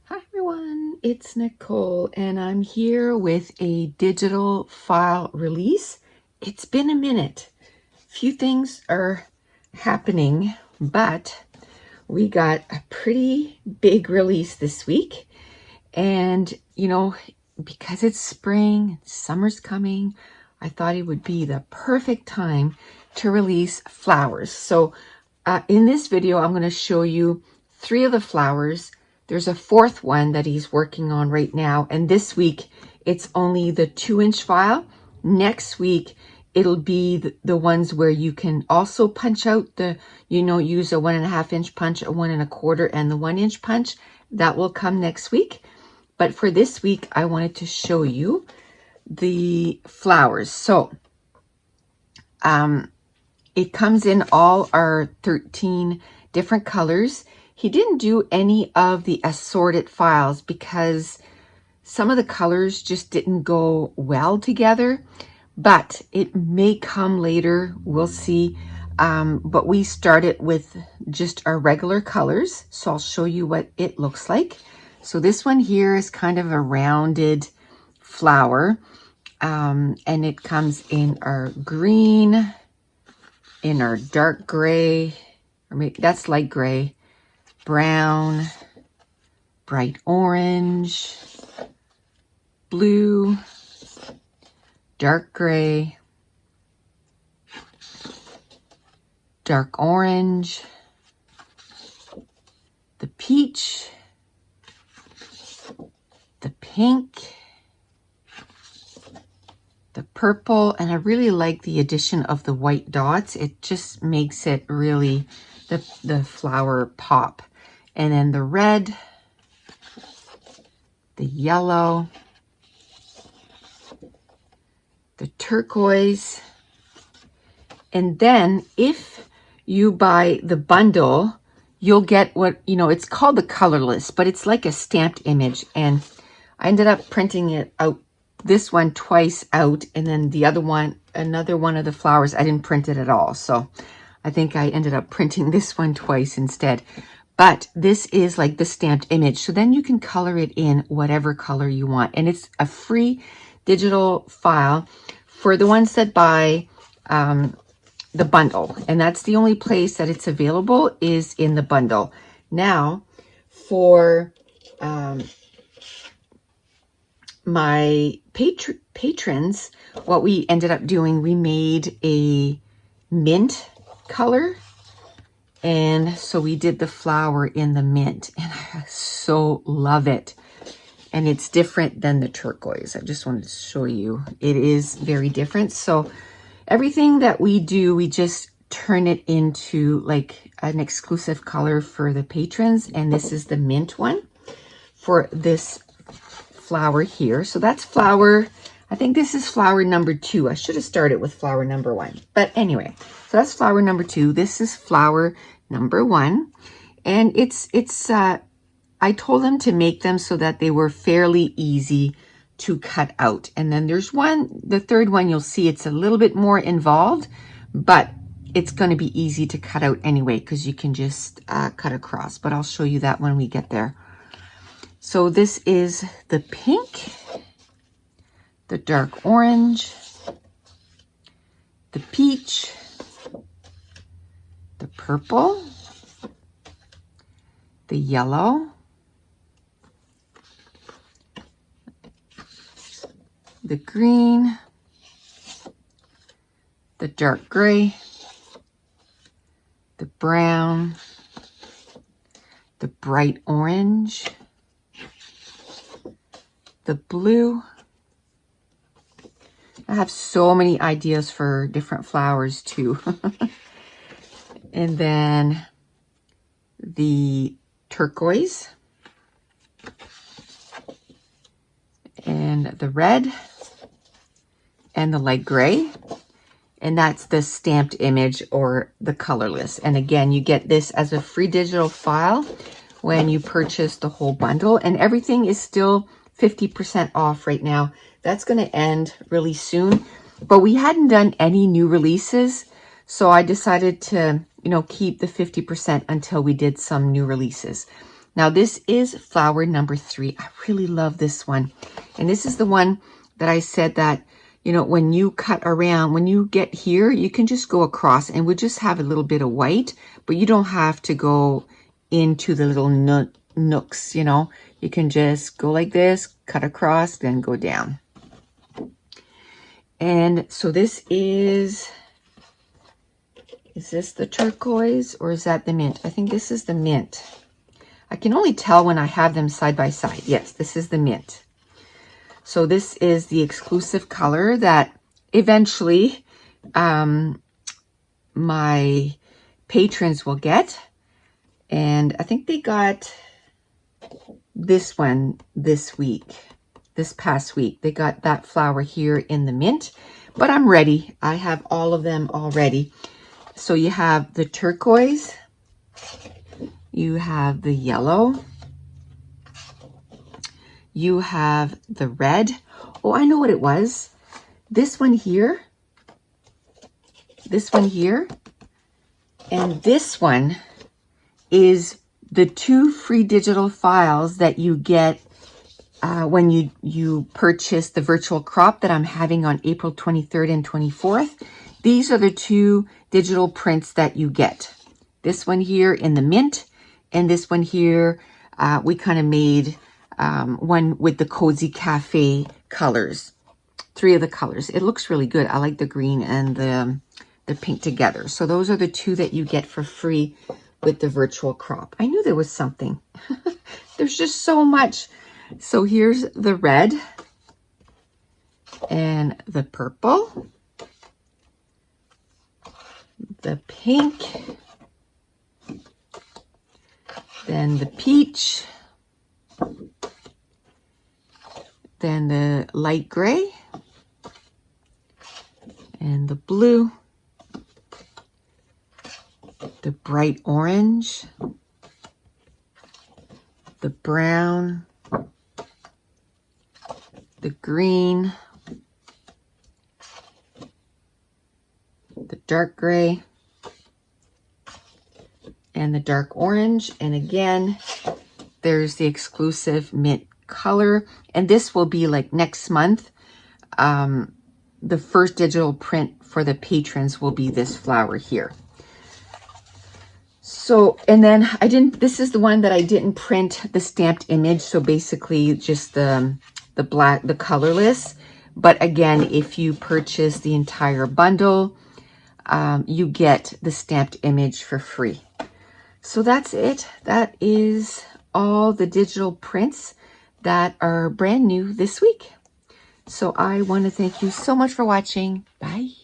Hi everyone, it's Nicole and I'm here with a digital file release. It's been a minute. Few things are happening, but we got a pretty big release this week. And because it's spring, summer's coming, I thought it would be the perfect time to release flowers. So in this video, I'm going to show you 3 of the flowers. There's a 4th one that he's working on right now. And this week, it's only the 2-inch file. Next week, it'll be the ones where you can also punch out use a 1.5-inch punch, a 1 1/4, and the 1-inch punch. That will come next week. But for this week, I wanted to show you the flowers. So, it comes in all our 13 different colors. He didn't do any of the assorted files because some of the colors just didn't go well together, but it may come later. We'll see. But we started with just our regular colors. So I'll show you what it looks like. So this one here is kind of a rounded flower. And it comes in our green, in our dark gray, or maybe that's light gray, brown, bright orange, blue, dark gray, dark orange, the peach, the pink, the purple, and I really like the addition of the white dots. It just makes it really the flower pop. And then the red, the yellow, the turquoise. And then if you buy the bundle, you'll get what, it's called the colorless, but it's like a stamped image. And I ended up printing it out, this one twice out, and then the other one, another one of the flowers, I didn't print it at all. So I think I ended up printing this one twice instead. But this is like the stamped image. So then you can color it in whatever color you want. And it's a free digital file for the ones that buy the bundle. And that's the only place that it's available, is in the bundle. Now, for my patrons, what we ended up doing, we made a mint color. And so we did the flower in the mint, and I so love it. And it's different than the turquoise. I just wanted to show you. It is very different. So everything that we do, we just turn it into like an exclusive color for the patrons. And this is the mint one for this flower here. So that's flower, I think this is flower number 2. I should have started with flower number 1. But anyway, so that's flower number 2. This is flower number 1. And I told them to make them so that they were fairly easy to cut out. And then there's one, the 3rd one, you'll see it's a little bit more involved, but it's going to be easy to cut out anyway, because you can just cut across. But I'll show you that when we get there. So this is the pink, the dark orange, the peach, the purple, the yellow, the green, the dark gray, the brown, the bright orange, the blue. I have so many ideas for different flowers too. And then the turquoise and the red and the light gray. And that's the stamped image or the colorless. And again, you get this as a free digital file when you purchase the whole bundle. And everything is still 50% off right now. That's going to end really soon. But we hadn't done any new releases. So I decided to, keep the 50% until we did some new releases. Now this is flower number 3. I really love this one. And this is the one that I said that, you know, when you cut around, when you get here, you can just go across and we just have a little bit of white, but you don't have to go into the little nooks, you know. You can just go like this, cut across, then go down. And so this is this the turquoise or is that the mint? I think this is the mint. I can only tell when I have them side by side. Yes, this is the mint. So this is the exclusive color that eventually my patrons will get. And I think they got this one this past week. They got that flower here in the mint, but I'm ready. I have all of them already. So you have the turquoise, you have the yellow, you have the red. Oh, I know what it was. This one here, and this one is the 2 free digital files that you get when you purchase the virtual crop that I'm having on April 23rd and 24th. These are the 2 digital prints that you get. This one here in the mint, and this one here, we kind of made one with the Cozy Cafe colors. 3 of the colors. It looks really good. I like the green and the pink together. So those are the 2 that you get for free with the virtual crop. I knew there was something. There's just so much. So here's the red and the purple, the pink, then the peach, then the light gray, and the blue, the bright orange, the brown, the green, the dark gray, and the dark orange. And again, there's the exclusive mint color. And this will be like next month. The first digital print for the patrons will be this flower here. So, and then this is the one that I didn't print the stamped image. So basically just the black, the colorless. But again, if you purchase the entire bundle, you get the stamped image for free. So that's it. That is all the digital prints that are brand new this week. So I want to thank you so much for watching. Bye.